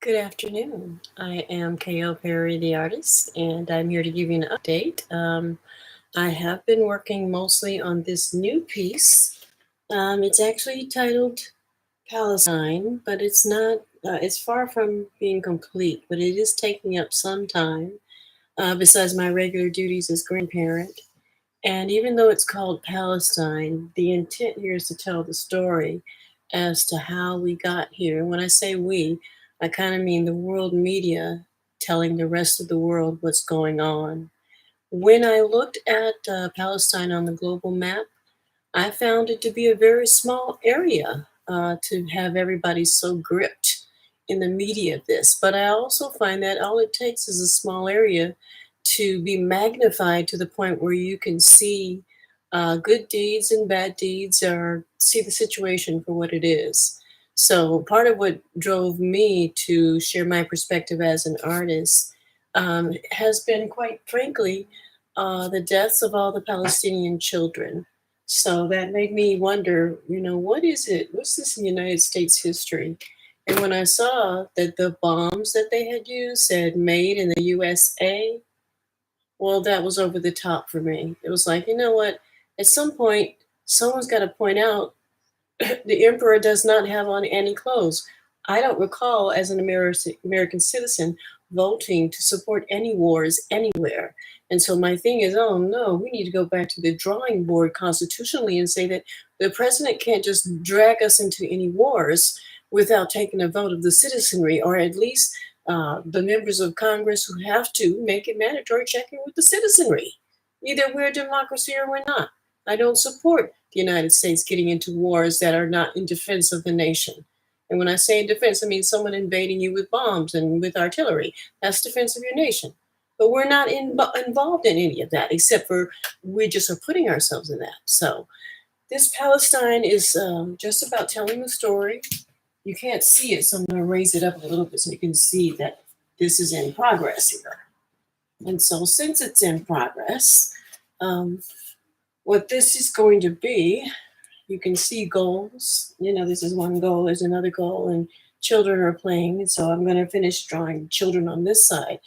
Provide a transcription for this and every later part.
Good afternoon. I am K.O. Perry, the artist, and I'm here to give you an update. I have been working mostly on this new piece. It's actually titled Palestine, but it's far from being complete, but it is taking up some time, besides my regular duties as grandparent. And even though it's called Palestine, the intent here is to tell the story as to how we got here. When I say we, I kind of mean the world media telling the rest of the world what's going on. When I looked at Palestine on the global map, I found it to be a very small area to have everybody so gripped in the media of this. But I also find that all it takes is a small area to be magnified to the point where you can see good deeds and bad deeds or see the situation for what it is. So, part of what drove me to share my perspective as an artist has been, quite frankly, the deaths of all the Palestinian children. So that made me wonder, what is it? What's this in United States history? And when I saw that the bombs that they had used said made in the USA, well, that was over the top for me. It was like, you know what? At some point, someone's got to point out the emperor does not have on any clothes. I don't recall, as an American citizen, voting to support any wars anywhere. And so my thing is, oh no, we need to go back to the drawing board constitutionally and say that the president can't just drag us into any wars without taking a vote of the citizenry, or at least the members of Congress who have to make it mandatory checking with the citizenry. Either we're a democracy or we're not. I don't support the United States getting into wars that are not in defense of the nation. And when I say in defense, I mean someone invading you with bombs and with artillery. That's defense of your nation. But we're not involved in any of that, except for we just are putting ourselves in that. So this Palestine is just about telling the story. You can't see it, so I'm going to raise it up a little bit so you can see that this is in progress here. And so since it's in progress, what this is going to be, you can see goals. This is one goal, there's another goal, and children are playing. And so I'm going to finish drawing children on this side.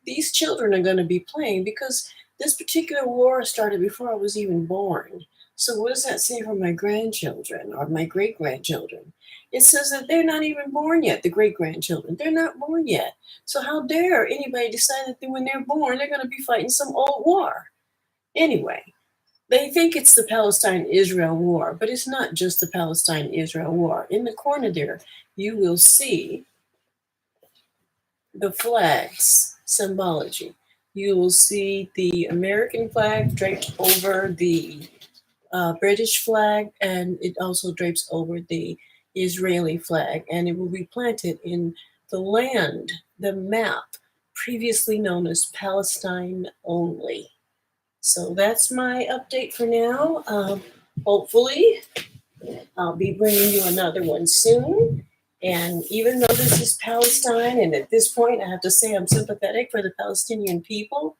These children are going to be playing because this particular war started before I was even born. So what does that say for my grandchildren or my great-grandchildren? It says that they're not even born yet, the great-grandchildren. They're not born yet. So how dare anybody decide that when they're born, they're going to be fighting some old war? Anyway, they think it's the Palestine-Israel war, but it's not just the Palestine-Israel war. In the corner there, you will see the flags symbology. You will see the American flag draped over the British flag, and it also drapes over the Israeli flag, and it will be planted in the land, the map, previously known as Palestine only. So that's my update for now. Hopefully, I'll be bringing you another one soon. And even though this is Palestine, and at this point I have to say I'm sympathetic for the Palestinian people,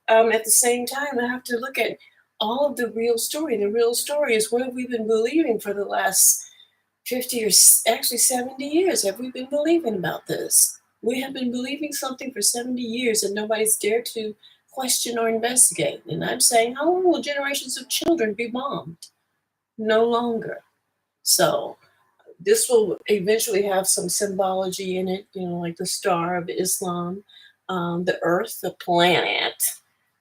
at the same time I have to look at all of the real story. The real story is, what have we been believing for the last 50 or actually 70 years? Have we been believing about this? We have been believing something for 70 years and nobody's dared to question or investigate. And I'm saying, how long will generations of children be bombed? No longer. So this will eventually have some symbology in it, like the Star of Islam, the Earth, the planet,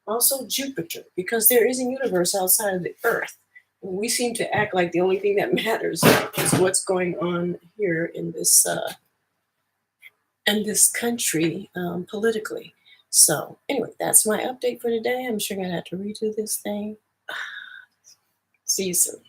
also Jupiter, because there is a universe outside of the Earth. And we seem to act like the only thing that matters is what's going on here in this country politically. So anyway, that's my update for today. I'm sure I'm going to have to redo this thing. See you soon.